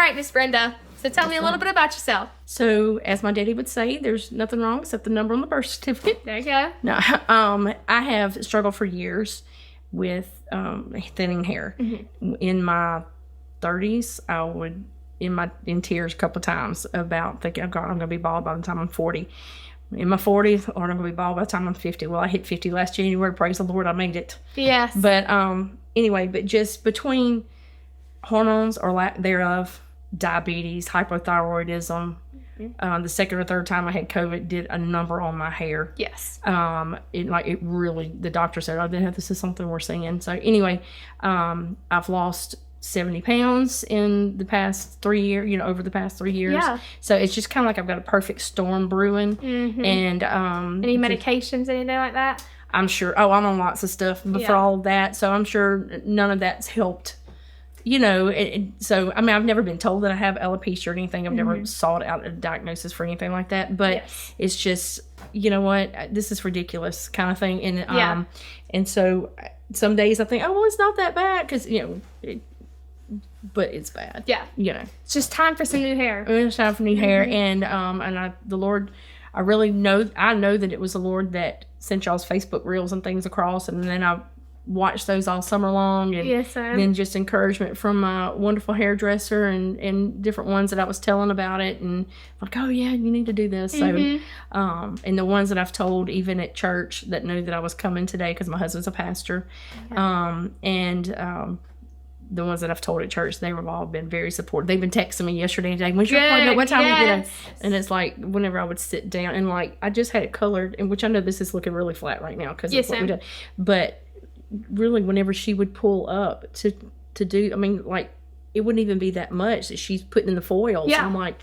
right, Miss Brenda. So tell me a little bit about yourself. So, as my daddy would say, there's nothing wrong except the number on the birth certificate. There you go. No, I have struggled for years with thinning hair. Mm-hmm. In my 30s, I would in tears a couple of times about thinking, oh God, I'm going to be bald by the time I'm 40. In my 40s, or I'm going to be bald by the time I'm 50. Well, I hit 50 last January. Praise the Lord, I made it. Yes. But anyway, but just between hormones or lack thereof, diabetes, hypothyroidism, the second or third time I had COVID did a number on my hair. Yes. It really, the doctor said, oh, this is something we're seeing. So anyway, I've lost 70 pounds in the past 3 years, over the past 3 years. Yeah. So it's just kind of like I've got a perfect storm brewing. Mm-hmm. And any medications, anything like that? I'm sure. Oh, I'm on lots of stuff for all of that. So I'm sure none of that's helped. So, I mean, I've never been told that I have alopecia or anything. I've never sought out a diagnosis for anything like that. But it's just, you know what, this is ridiculous kind of thing. And and so some days I think, oh, well, it's not that bad because, but it's bad. Yeah. It's just time for some new hair. It's time for new hair. And the Lord, I know that it was the Lord that sent y'all's Facebook reels and things across. And then I watched those all summer long, and then just encouragement from my wonderful hairdresser and different ones that I was telling about it, and like, oh yeah, you need to do this. So and the ones that I've told even at church that knew that I was coming today because my husband's a pastor, the ones that I've told at church, they have all been very supportive. They've been texting me yesterday and saying, when's your appointment? What time are you get And it's like, whenever I would sit down, and like, I just had it colored, and which I know this is looking really flat right now because it's what we do. But really, whenever she would pull up to do, I mean, like, it wouldn't even be that much that she's putting in the foils. Yeah. I'm like,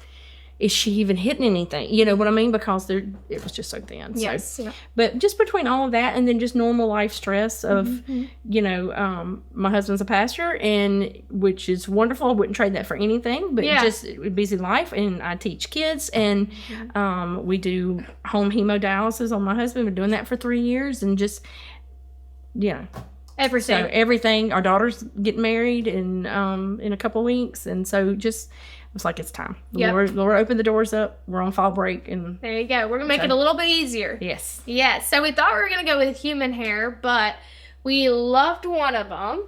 is she even hitting anything? You know what I mean? Because it was just so thin. Yes. So, but just between all of that and then just normal life stress of, my husband's a pastor, and which is wonderful. I wouldn't trade that for anything, but just busy life. And I teach kids, and we do home hemodialysis on my husband. We've been doing that for 3 years, and just, everything. So everything. Our daughter's getting married in a couple of weeks, and so just it was like, it's time. The Lord opened the doors up. We're on fall break, and there you go. We're gonna make it a little bit easier. Yes. Yes. So we thought we were gonna go with human hair, but we loved one of them.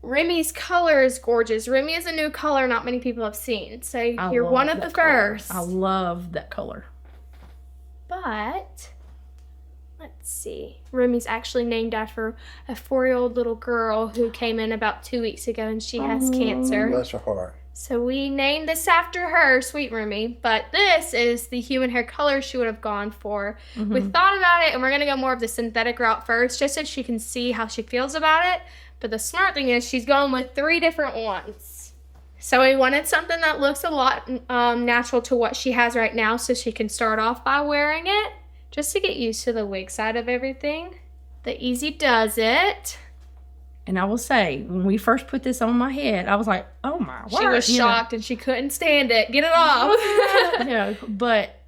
Remy's color is gorgeous. Remy is a new color not many people have seen. So you're one of the first. I love that color. But let's see. Remy's actually named after a 4-year-old little girl who came in about 2 weeks ago, and she has cancer. Bless her heart. So we named this after her, sweet Remy. But this is the human hair color she would have gone for. Mm-hmm. We thought about it, and we're going to go more of the synthetic route first, just so she can see how she feels about it. But the smart thing is she's going with 3 different ones. So we wanted something that looks a lot natural to what she has right now, so she can start off by wearing it, just to get used to the wig side of everything. The Easy Does It. And I will say, when we first put this on my head, I was like, oh my word. She was shocked, and she couldn't stand it. Get it off. But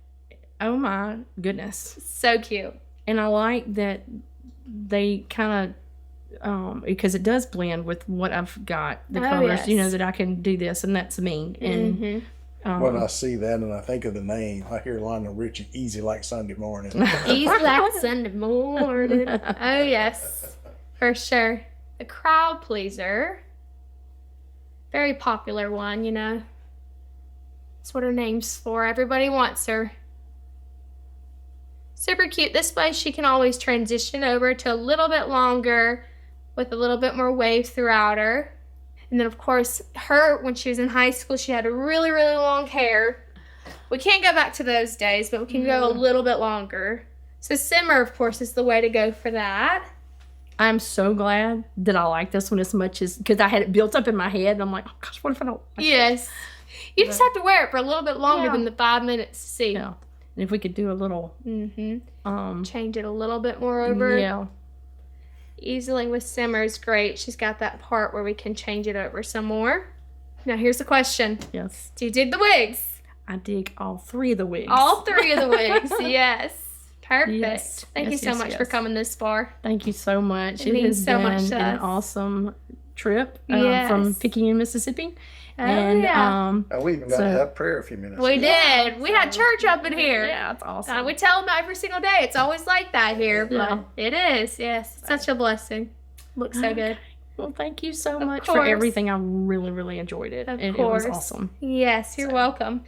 oh my goodness. So cute. And I like that they kind of, because it does blend with what I've got, the colors, that I can do this, and that's me. And when I see that and I think of the name, I hear Lionel Richie, Easy Like Sunday Morning. Easy like Sunday morning. Oh, yes. For sure. A crowd pleaser. Very popular one, That's what her name's for. Everybody wants her. Super cute. This way she can always transition over to a little bit longer with a little bit more wave throughout her. And then, of course, when she was in high school, she had really, really long hair. We can't go back to those days, but we can go a little bit longer. So simmer, of course, is the way to go for that. I'm so glad that I like this one as much as, because I had it built up in my head, and I'm like, oh gosh, what if I don't like Yes. You just have to wear it for a little bit longer than the 5 minutes to see. Yeah. And if we could do a little... change it a little bit more over. Yeah. Easily with simmer is great. She's got that part where we can change it over some more. Now, here's the question. Yes. Do you dig the wigs? I dig all 3 of the wigs. All 3 of the wigs, yes. Perfect. Yes. Thank you so much for coming this far. Thank you so much. It means so much to us. An awesome trip from Picayune, Mississippi. And we even got to have prayer a few minutes we ago. did. We had church up in here. yeah, it's awesome. We tell them every single day. It's always like that here, Yeah. but it is. Yes, it's such a blessing. Looks so good. Well, thank you so much course. for everything. I really, really enjoyed it. Of It course. was awesome. Yes, you're welcome.